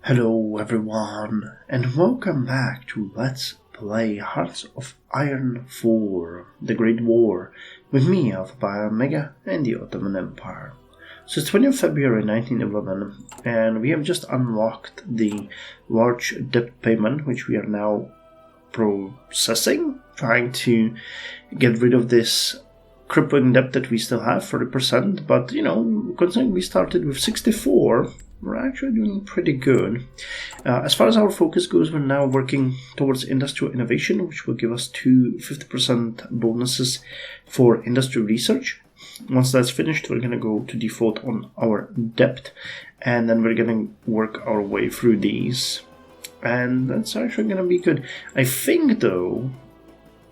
Hello everyone, and welcome back to Let's Play Hearts of Iron 4, The Great War, with me, Alpha Omega, and the Ottoman Empire. So it's 20th February 1911, and we have just unlocked the large debt payment, which we are now processing, trying to get rid of this crippling debt that we still have, 30%, but considering we started with 64, we're actually doing pretty good. As far as our focus goes, we're now working towards industrial innovation, which will give us two 50% bonuses for industrial research. Once that's finished, we're going to go to default on our debt, and then we're going to work our way through these. And that's actually going to be good. I think, though,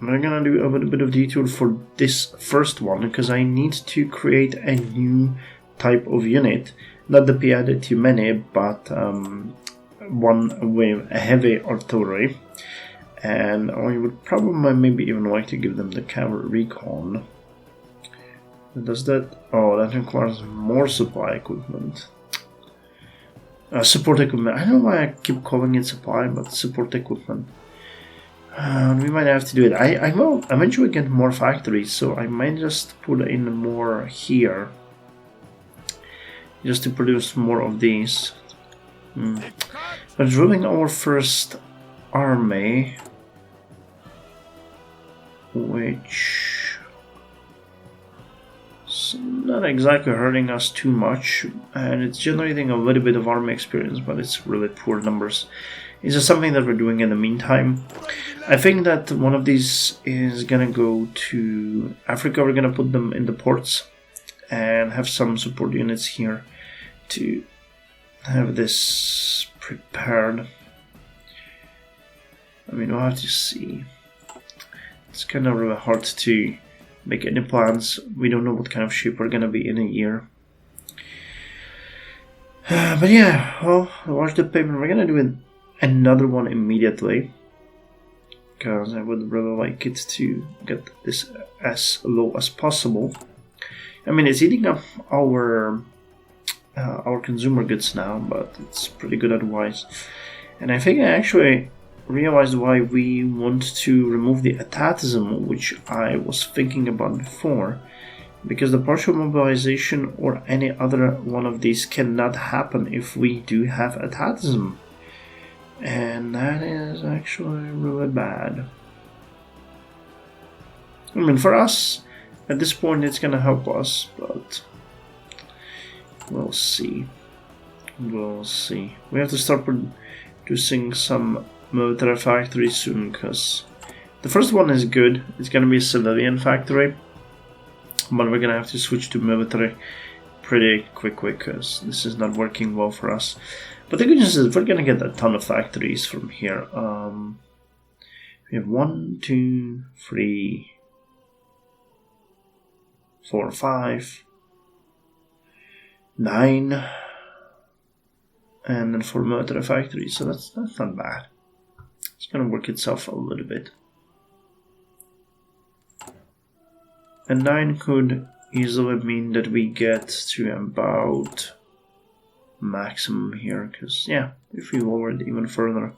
we're going to do a little bit of detour for this first one, because I need to create a new type of unit. Not the Piade Timene, but one with a heavy artillery. And I would probably maybe even like to give them the cavalry recon. Does that? Oh, that requires more supply equipment. Support equipment. I don't know why I keep calling it supply, but support equipment. We might have to do it. I will eventually get more factories, so I might just put in more here. Just to produce more of these. But drilling our first army, which is not exactly hurting us too much, and it's generating a little bit of army experience, but it's really poor numbers. It's just something that we're doing in the meantime. I think that one of these is gonna go to Africa. We're gonna put them in the ports and have some support units here to have this prepared. I mean, we'll have to see. It's kind of really hard to make any plans. We don't know what kind of shape we're gonna be in a year. But yeah, well, watch the payment. We're gonna do another one immediately, because I would really like it to get this as low as possible. I mean, it's eating up our consumer goods now, but it's pretty good otherwise. And I think I actually realized why we want to remove the atatism, which I was thinking about before, because the partial mobilization or any other one of these cannot happen if we do have atatism, and that is actually really bad. I mean, for us at this point it's gonna help us, but we'll see. We'll see. We have to start producing some military factories soon, because the first one is good. It's gonna be a civilian factory, but we're gonna have to switch to military pretty quickly, because this is not working well for us. But the good news is we're gonna get a ton of factories from here. We have 1, 2, 3, 4, 5, 9, and then 4 military factories, so that's not bad. It's gonna work itself a little bit. And 9 could easily mean that we get to about maximum here, because yeah, if we lower it even further,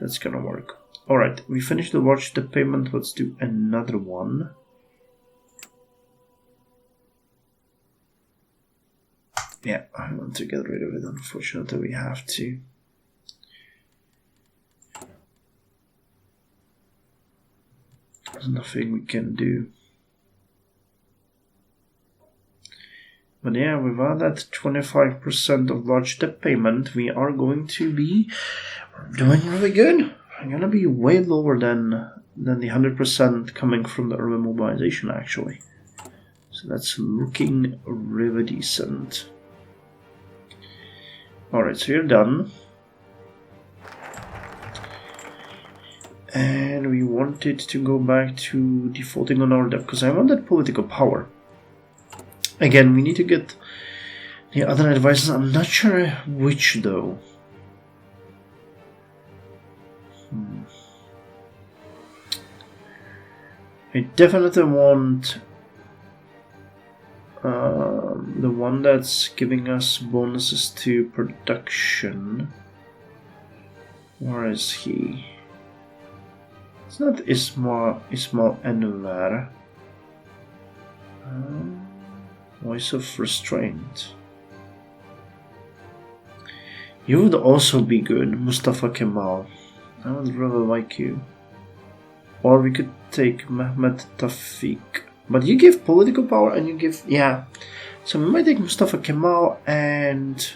that's gonna work. Alright, we finished the watch the payment. Let's do another one. Yeah, I want to get rid of it. Unfortunately, we have to. There's nothing we can do. But yeah, without that 25% of large debt payment, we are going to be doing really good. I'm gonna be way lower than the 100% coming from the early mobilization, actually. So that's looking really decent. Alright, so you're done. And we wanted to go back to defaulting on our debt, because I wanted political power. Again, we need to get the other advices. I'm not sure which, though. I definitely want the one that's giving us bonuses to production. Where is he? It's not Ismail Anwar. Voice of restraint. You would also be good, Mustafa Kemal. I would rather like you. Or we could take Mehmet Tawfiq. But you give political power and you give... Yeah. So we might take Mustafa Kemal and...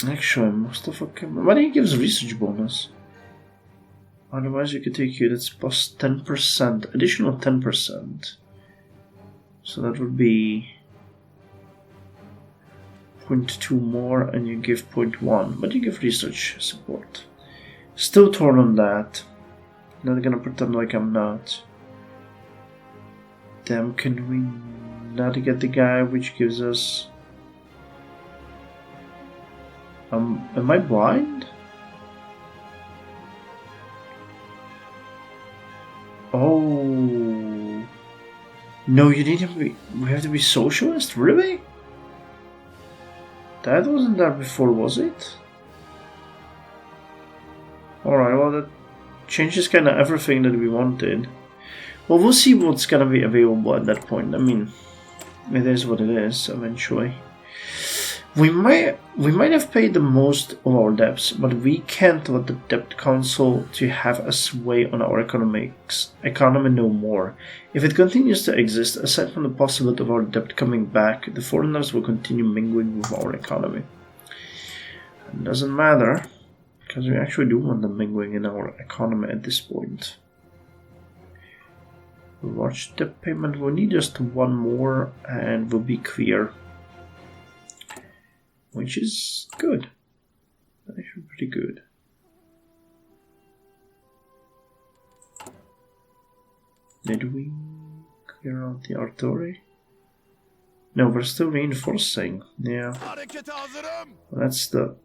Actually, Mustafa Kemal... But he gives research bonus. Otherwise you could take you, that's plus 10%. Additional 10%. So that would be... 0.2 more and you give 0.1. But you give research support. Still torn on that. Not gonna pretend like I'm not. Damn, can we not get the guy which gives us... am I blind? Oh... No, you need to be... We have to be socialist? Really? That wasn't there before, was it? Alright, well that changes kind of everything that we wanted. Well, we'll see what's gonna be available at that point. I mean, it is what it is, eventually. We might have paid the most of our debts, but we can't let the debt council to have a sway on our economy no more. If it continues to exist, aside from the possibility of our debt coming back, the foreigners will continue mingling with our economy. It doesn't matter, because we actually do want them mingling in our economy at this point. Large debt payment, we'll need just one more and we'll be clear. Which is good. Actually pretty good. Did we clear out the artillery? No, we're still reinforcing. Yeah. That's the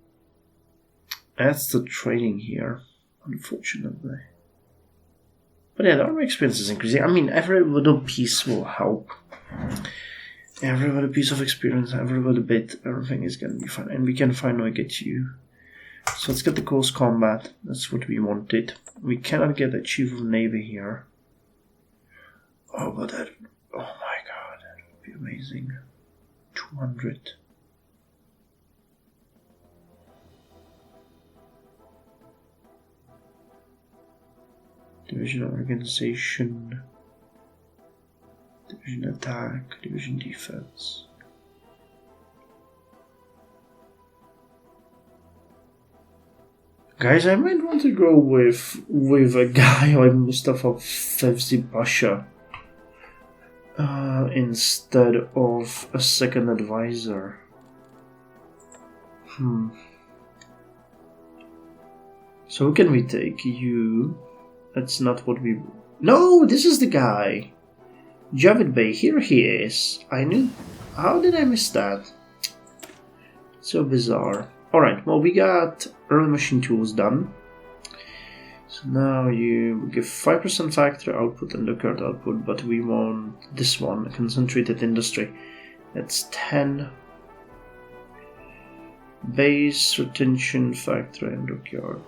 training here, unfortunately. But yeah, the army experience is increasing. I mean, every little piece will help. Every little piece of experience, every little bit, everything is gonna be fine. And we can finally get you. So let's get the close combat. That's what we wanted. We cannot get the Chief of Navy here. Oh, but that... Oh my god, that would be amazing. 200. Division organization. Division attack, division defense. Guys, I might want to go with a guy like Mustafa Fevzi Pasha instead of a second advisor. So who can we take? You. That's not what we... No, this is the guy. Javid Bey, here he is. I knew... How did I miss that? So bizarre. Alright, well we got early machine tools done. So now you give 5% factory output and lookout output, but we want this one, concentrated industry. That's 10. Base, retention, factory and lookout.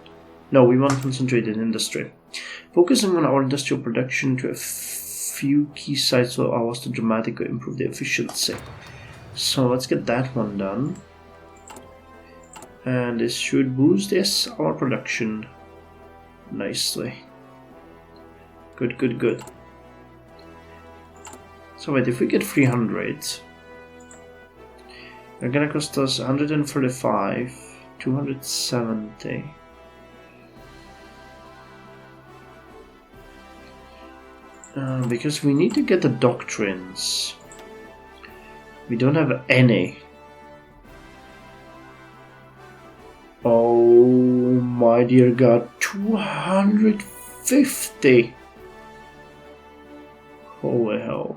No, we want concentrated industry. Focusing on our industrial production to a few key sites will allow us to dramatically improve the efficiency. So let's get that one done. And this should boost our production nicely. Good, good, good. So wait, if we get 300, they're gonna cost us 135, 270. Because we need to get the doctrines. We don't have any. Oh my dear god, 250! Holy hell.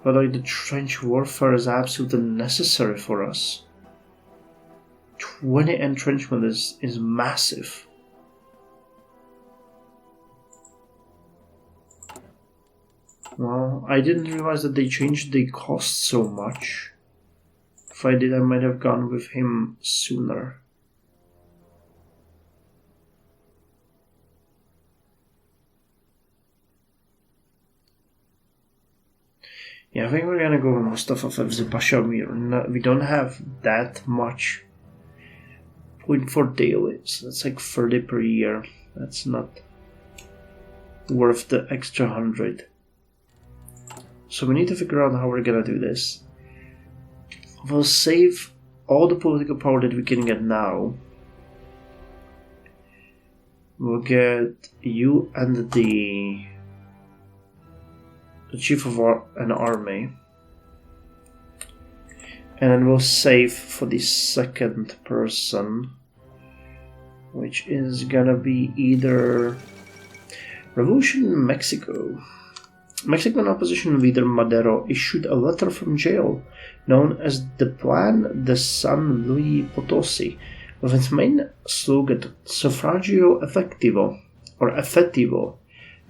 But like, the trench warfare is absolutely necessary for us. 20 entrenchment is massive. Well, I didn't realize that they changed the cost so much. If I did, I might have gone with him sooner. Yeah, I think we're gonna go with Mustafa Fevzi Pasha. We don't have that much point for dailies. That's like 30 per year. That's not worth the extra 100. So we need to figure out how we're gonna do this. We'll save all the political power that we can get now. We'll get you and the chief of an army, and then we'll save for the second person, which is gonna be either Revolution in Mexico. Mexican opposition leader Madero issued a letter from jail known as the Plan de San Luis Potosi, with its main slogan Sufragio Efectivo, or Effettivo,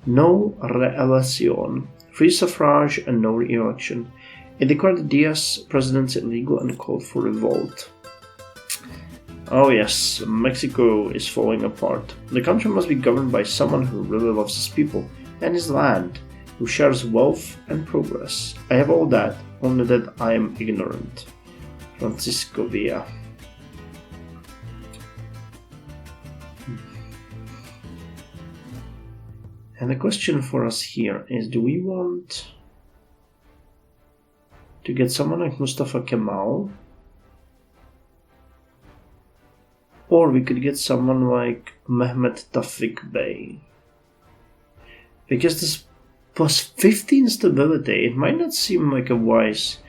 no reelección, free suffrage and no re-election. It declared Diaz's presidency illegal and called for revolt. Oh yes, Mexico is falling apart. The country must be governed by someone who really loves his people and his land, who shares wealth and progress. I have all that, only that I am ignorant. Francisco Villa. And the question for us here is, do we want to get someone like Mustafa Kemal? Or we could get someone like Mehmet Tawfik Bey. Because this plus 15 stability, it might not seem like a wise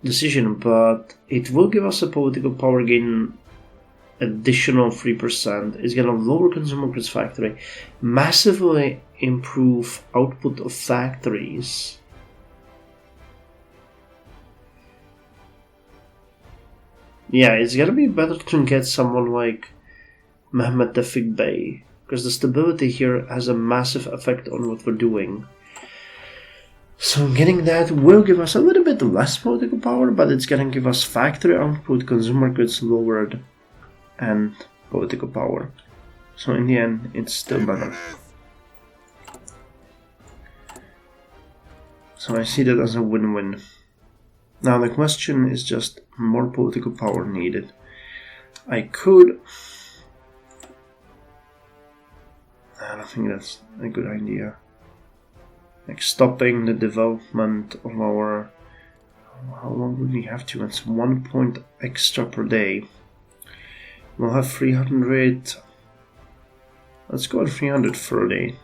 decision, but it will give us a political power gain additional 3%. It's gonna lower consumer goods factory, massively improve output of factories. Yeah, it's gonna be better to get someone like Mehmet Tawfik Bey, because the stability here has a massive effect on what we're doing. So getting that will give us a little bit less political power, but it's gonna give us factory output, consumer goods lowered, and political power. So in the end, it's still better. So I see that as a win-win. Now the question is just more political power needed. I don't think that's a good idea. Like stopping the development of our... How long would we have to? It's 1 point extra per day. We'll have 300... Let's go at 330.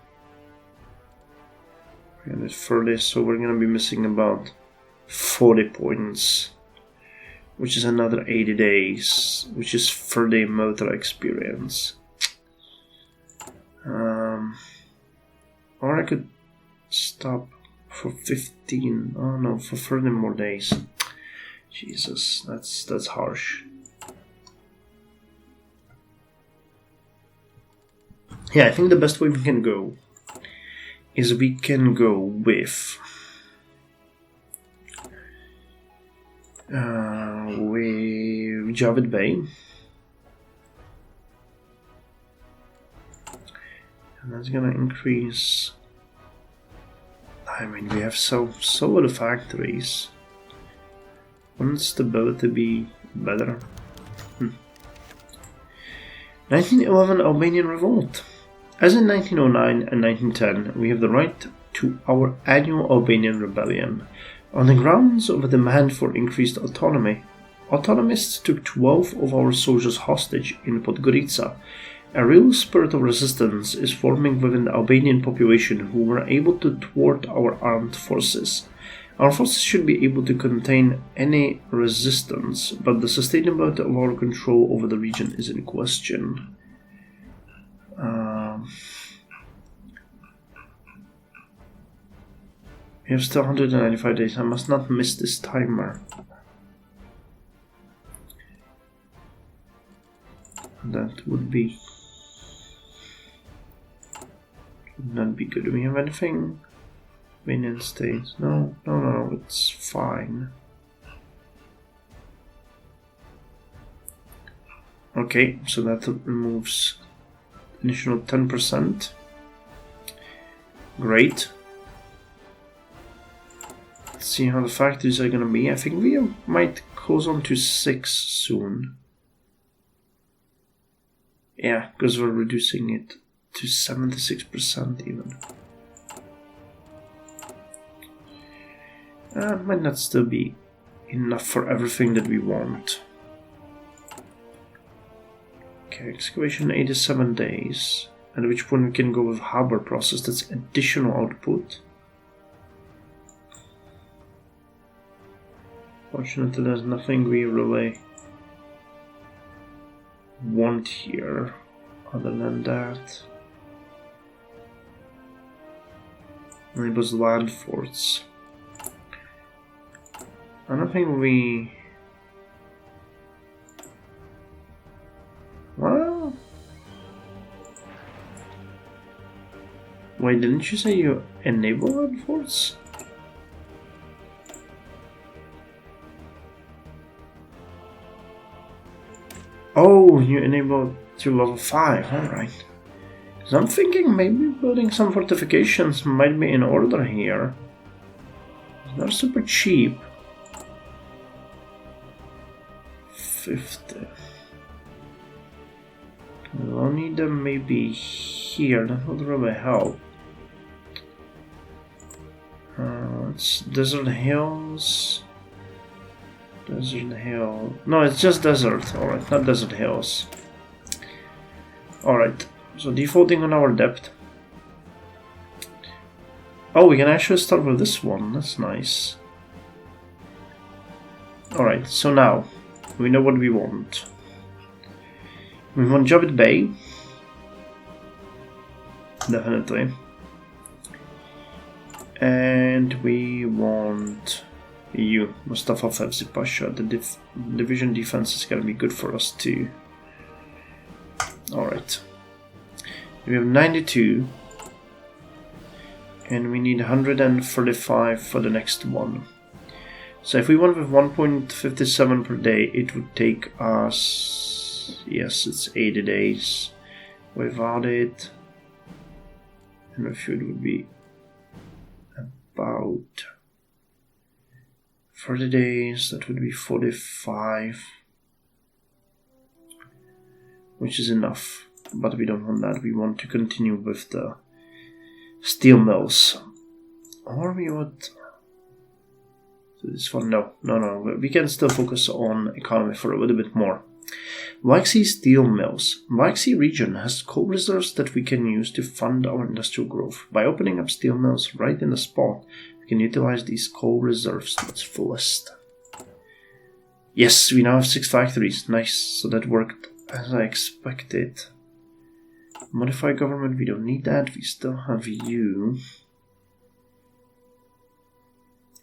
330, so we're gonna be missing about 40 points, which is another 80 days, which is 30 military experience. Or I could stop for 15, oh no, for 30 more days. Jesus, that's harsh. Yeah, I think the best way we can go is we can go with Javed Bey, and that's gonna increase. I mean, we have so little factories. Wouldn't stability be better? 1911 Albanian Revolt. As in 1909 and 1910, we have the right to our annual Albanian rebellion. On the grounds of a demand for increased autonomy, autonomists took 12 of our soldiers hostage in Podgorica. A real spirit of resistance is forming within the Albanian population who were able to thwart our armed forces. Our forces should be able to contain any resistance, but the sustainability of our control over the region is in question. We have still 195 days. I must not miss this timer. That would not be good. Do we have anything? Convenient state. No, it's fine. Okay, so that removes additional 10%. Great. Let's see how the factories are gonna be. I think we might close on to 6 soon. Yeah, because we're reducing it to 76% even. Might not still be enough for everything that we want. Okay, excavation 87 days. At which point we can go with harbor process, that's additional output. Fortunately, there's nothing we really want here other than that. Enables land forts. I don't think we... Well... Wait, didn't you say you enable land forts? Oh, you enable to level 5, alright. Because I'm thinking maybe building some fortifications might be in order here. They're super cheap. 50. We'll need them maybe here, that would really help. It's Desert Hills. Desert Hill. No, it's just desert. Alright, not Desert Hills. Alright, so defaulting on our depth. Oh, we can actually start with this one. That's nice. Alright, so now we know what we want. We want Jobbit Bay. Definitely. And we want you, Mustafa Fevzi Pasha. The division defense is gonna be good for us too. Alright. We have 92. And we need 135 for the next one. So if we went with 1.57 per day, it would take us... Yes, it's 80 days. Without it... And if it would be about 30 days, that would be 45, which is enough, but we don't want that. We want to continue with the steel mills, or we would do this one. No, we can still focus on economy for a little bit more. Black Sea steel mills. Black Sea region has coal reserves that we can use to fund our industrial growth. By opening up steel mills right in the spot, we can utilize these coal reserves to its fullest. Yes, we now have 6 factories. Nice, so that worked as I expected. Modify government, we don't need that. We still have you.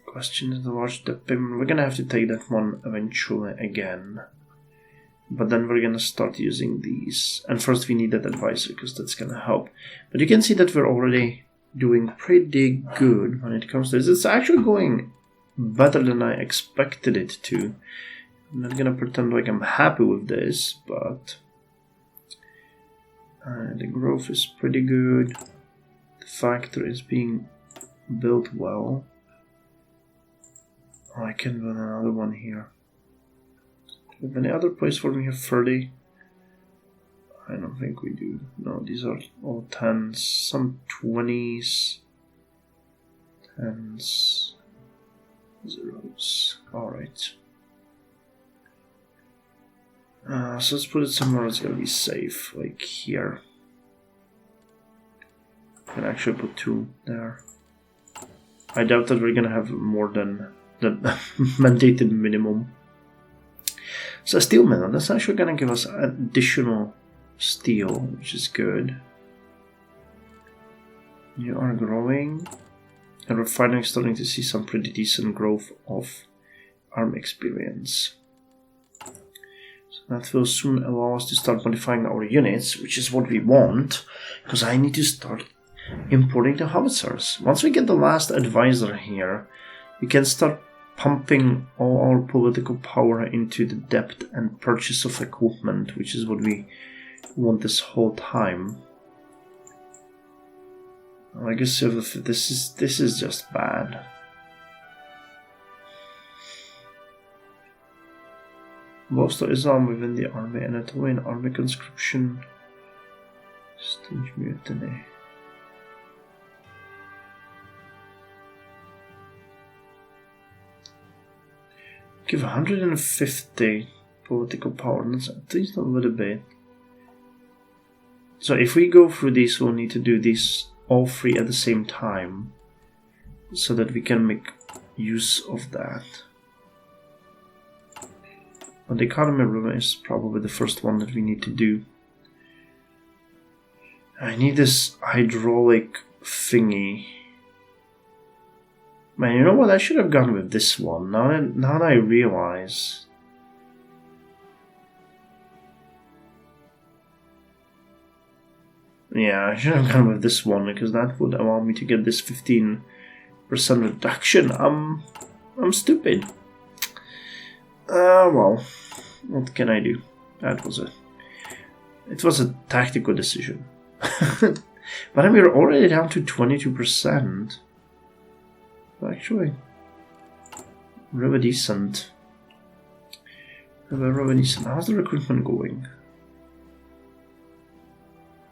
Question is the large debt payment. We're gonna have to take that one eventually again. But then we're gonna start using these. And first we need that advisor, because that's gonna help. But you can see that we're already doing pretty good when it comes to this. It's actually going better than I expected it to. I'm not gonna pretend like I'm happy with this, but the growth is pretty good. The factory is being built well. Oh, I can build another one here. Do we have any other place where we have 30? I don't think we do. No, these are all 10s, some 20s, 10s, zeros. Alright. So let's put it somewhere that's gonna be safe, like here. I can actually put 2 there. I doubt that we're gonna have more than the mandated minimum. So a steel mill, that's actually gonna give us additional steel, which is good. You are growing, and we're finally starting to see some pretty decent growth of arm experience. So that will soon allow us to start modifying our units, which is what we want, because I need to start importing the howitzers. Once we get the last advisor here, we can start pumping all our political power into the debt and purchase of equipment, which is what we want this whole time. I guess if this is just bad. Most of Islam within the army, Anatolian army conscription, stage mutiny. Give 150 political power, that's at least a little bit. So if we go through these, we'll need to do these all three at the same time, so that we can make use of that. But the economy room is probably the first one that we need to do. I need this hydraulic thingy. Man, you know what? I should have gone with this one. Now that I realize. Yeah, I should have gone with this one because that would allow me to get this 15% reduction. I'm stupid. Well, what can I do? That was it was a tactical decision. But we're already down to 22%. Actually, really decent. Really decent. How's the recruitment going?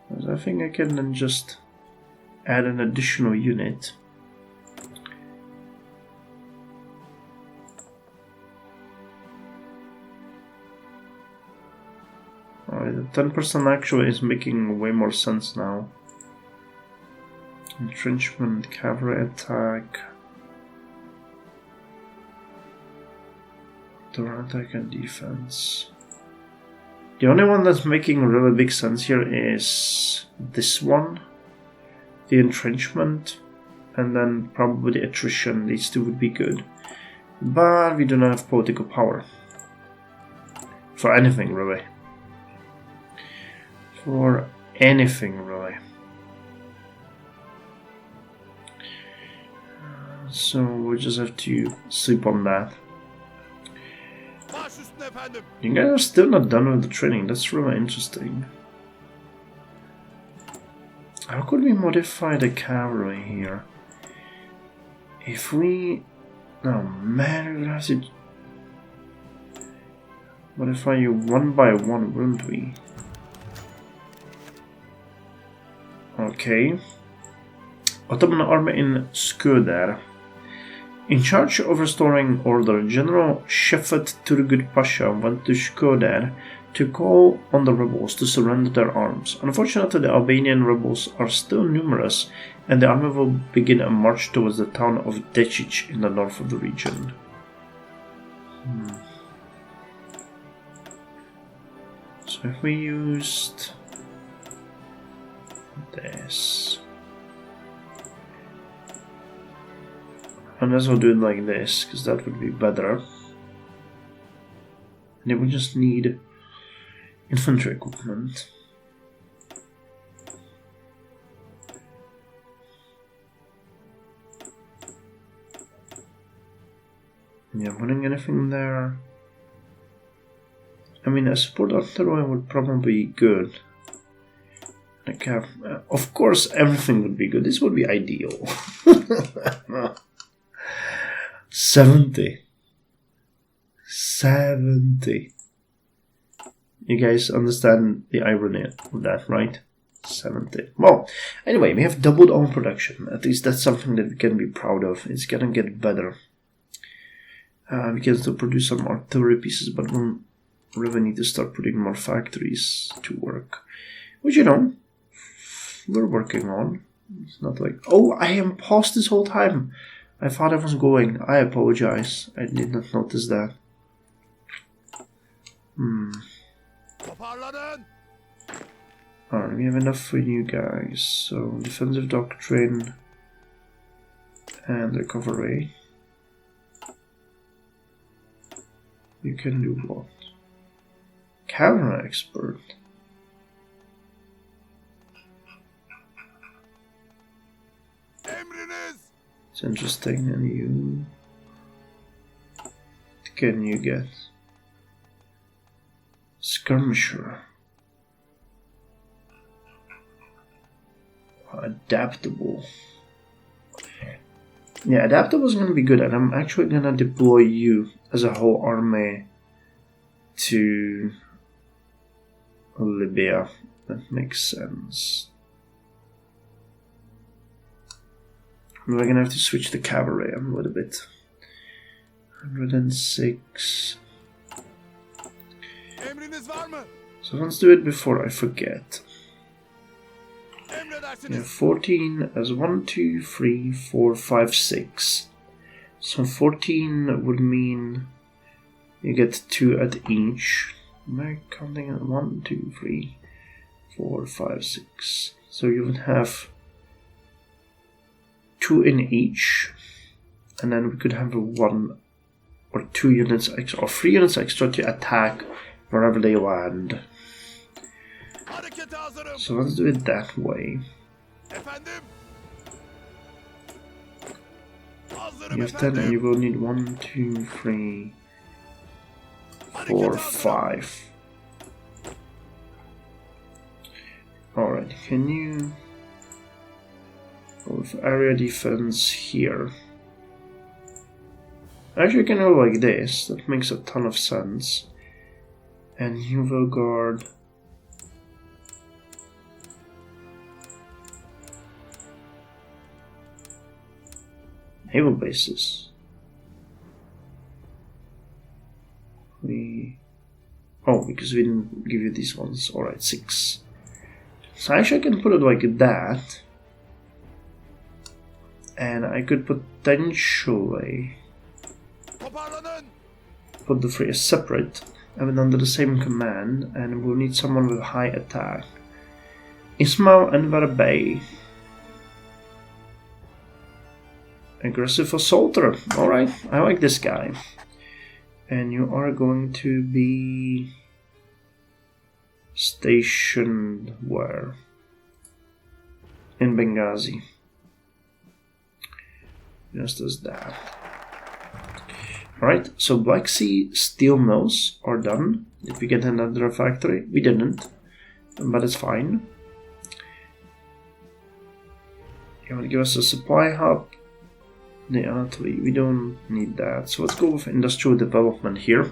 Because I think I can then just add an additional unit. Alright, the 10% actually is making way more sense now. Entrenchment, cavalry attack. Terror attack and defense. The only one that's making really big sense here is this one. The entrenchment. And then probably the attrition. These two would be good. But we do not have political power. For anything, really. For anything, really. So we'll just have to sleep on that. You guys are still not done with the training, that's really interesting. How could we modify the cavalry here? If we... Oh man, we would have to modify you one by one, wouldn't we? Okay. Ottoman army in Skøder. In charge of restoring order, General Şefet Turgut Pasha went to Skøder to call on the rebels to surrender their arms. Unfortunately, the Albanian rebels are still numerous, and the army will begin a march towards the town of Decic in the north of the region. So if we used this... Unless we'll do it like this, because that would be better. And then we just need infantry equipment. Yeah, putting anything there. I mean, a support artillery would probably be good. Like, of course, everything would be good. This would be ideal. 70. You guys understand the irony of that, right? 70. Well, anyway, we have doubled our production. At least that's something that we can be proud of. It's gonna get better. We can still produce some artillery pieces, but we'll really need to start putting more factories to work. Which, you know, we're working on. It's not like... Oh, I am paused this whole time. I thought I was going. I apologize. I did not notice that. Alright, we have enough for you guys. So, defensive doctrine and recovery. You can do what? Cavalry expert. It's interesting. And you... What can you get? Skirmisher. Adaptable. Yeah, adaptable is gonna be good, and I'm actually gonna deploy you as a whole army to Libya. That makes sense. We're gonna have to switch the cavalry a little bit. 106. So let's do it before I forget. Yeah, 14 as 1, 2, 3, 4, 5, 6. So 14 would mean you get 2 at each. Am I counting at 1, 2, 3, 4, 5, 6? So you would have 2 in each, and then we could have a 1 or 2 units extra, or 3 units extra to attack wherever they land. So let's do it that way. You have 10 and you will need 1, 2, 3, 4, 5. Alright, can you... with area defense here. Actually, you can go like this, that makes a ton of sense. And you will guard... naval bases. Oh, because we didn't give you these ones. Alright, 6. So actually I can put it like that. And I could potentially put the 3 as separate, even under the same command, and we'll need someone with high attack. Ismail and Verbay. Aggressive assaulter. Alright, I like this guy. And you are going to be stationed where? In Benghazi. Just as that. Alright, so Black Sea steel mills are done. Did we get another factory? We didn't, but it's fine. You want to give us a supply hub? The artillery, we don't need that. So let's go with industrial development here.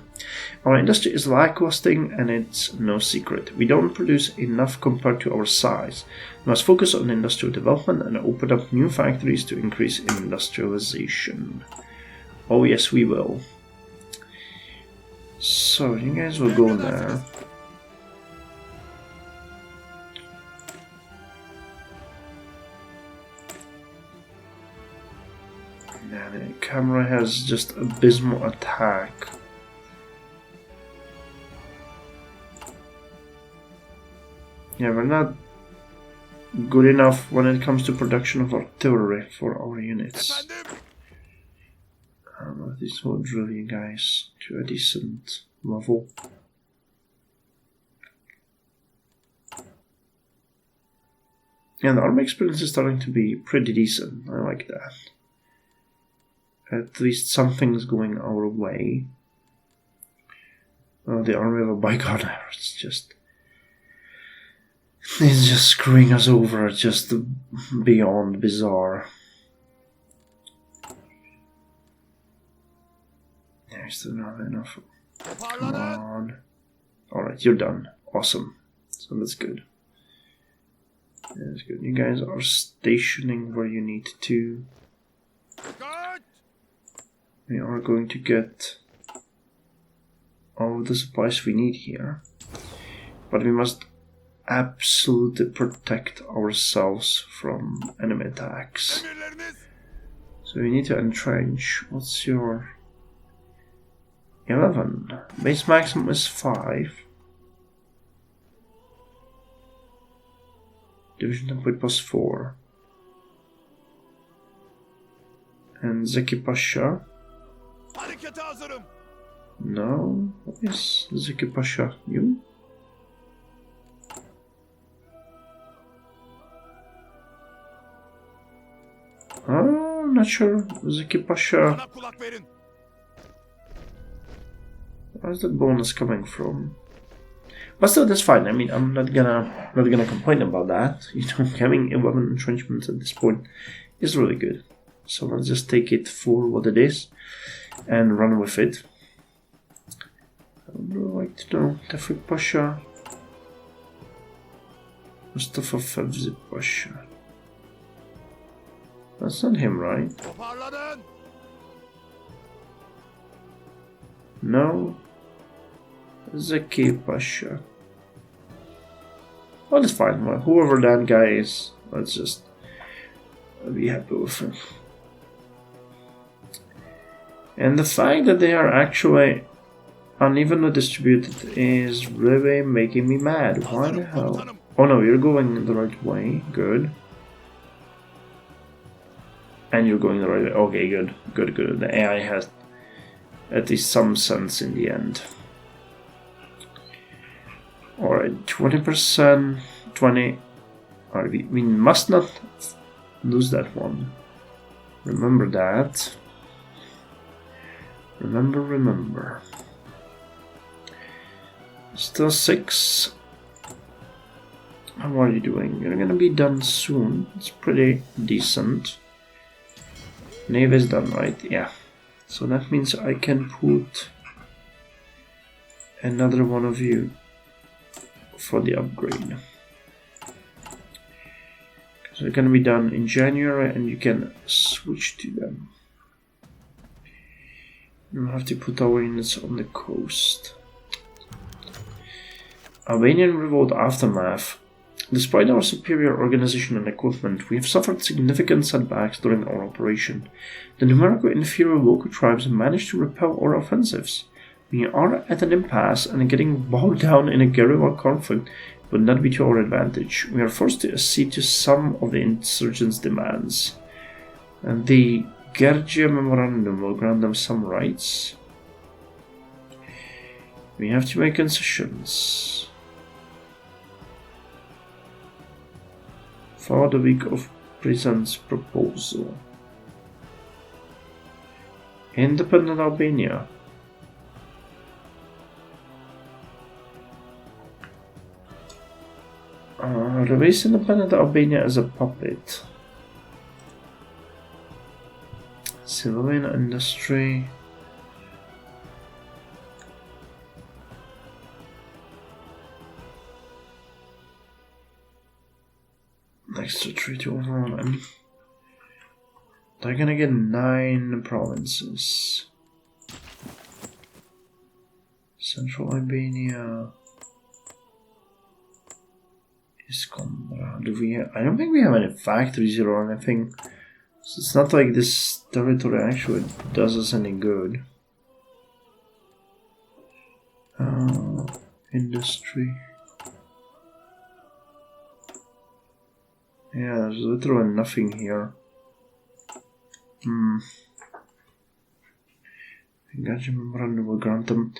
Our industry is lacklusting and it's no secret. We don't produce enough compared to our size. We must focus on industrial development and open up new factories to increase industrialization. Oh yes, we will. So you guys will go there. Yeah, the camera has just abysmal attack. Yeah, we're not good enough when it comes to production of artillery for our units. This will drill you guys to a decent level. Yeah, the army experience is starting to be pretty decent. I like that. At least something's going our way. Oh, the army of a bygone, it's just screwing us over, just beyond bizarre. I still don't have enough. Come on. Alright, you're done. Awesome. So that's good. That's good. You guys are stationing where you need to. We are going to get all of the supplies we need here. But we must absolutely protect ourselves from enemy attacks. So we need to entrench. What's your... 11. Base maximum is 5. Division template plus 4. And Zeki Pasha. No, what is Zeki Pasha? You? Oh not sure. Zeki Pasha. Where's that bonus coming from? But still, that's fine. I mean, I'm not gonna complain about that. You know, having 11 entrenchments at this point is really good. So let's just take it for what it is and run with it. I would like to know Tefrik Pasha, Mustafa Fevzi Pasha. That's not him, right? No. Zeki Pasha. Well, that's fine. Well, whoever that guy is, let's just be happy with him. And the fact that they are actually unevenly distributed is really making me mad. Why the hell? Oh no, you're going the right way. Good. And you're going the right way. Okay, good. Good, good. The AI has at least some sense in the end. Alright, 20%, 20. Alright, we must not lose that one. Remember that. Remember. Still 6. How are you doing? You're gonna be done soon. It's pretty decent. Navy is done, right? Yeah. So that means I can put another one of you for the upgrade. So they're gonna be done in January and you can switch to them. We'll have to put our units on the coast. Albanian Revolt Aftermath. Despite our superior organization and equipment, we have suffered significant setbacks during our operation. The numerically inferior local tribes have managed to repel our offensives. We are at an impasse, and getting bogged down in a guerrilla conflict would not be to our advantage. We are forced to accede to some of the insurgents' demands. And the Gergia Memorandum will grant them some rights. We have to make concessions. For the week of presents proposal. Independent Albania. Release independent Albania as a puppet. Civilian industry. Extra treaty overall, and they're gonna get 9 provinces. Central Albania. Iskandra. Do we have, I don't think we have any factories or anything. So it's not like this territory actually does us any good. Industry. Yeah, there's literally nothing here. Engagement memorandum will grant them.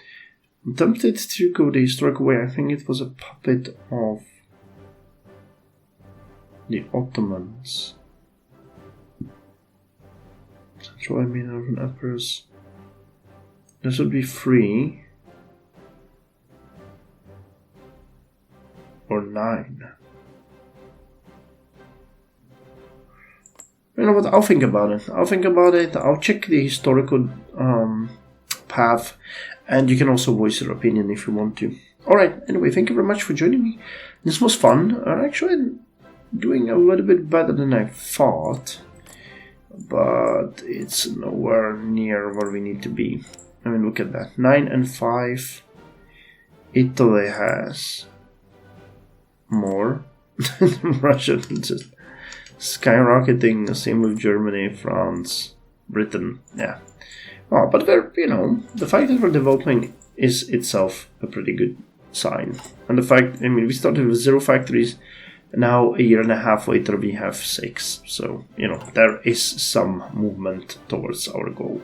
I'm tempted to go the historical way. I think it was a puppet of the Ottomans. Central Albanian Emperors. This would be 3 or 9. You know what, I'll think about it. I'll check the historical path, and you can also voice your opinion if you want to. Alright, anyway, thank you very much for joining me. This was fun. Actually doing a little bit better than I thought, but it's nowhere near where we need to be. I mean, look at that. 9 and 5. Italy has more than Russia. Just skyrocketing. Same with Germany, France, Britain. Yeah. Oh, but they're, you know, the fact that we're developing is itself a pretty good sign. And the fact, I mean, we started with 0 factories, and now a year and a half later we have 6. So, you know, there is some movement towards our goal.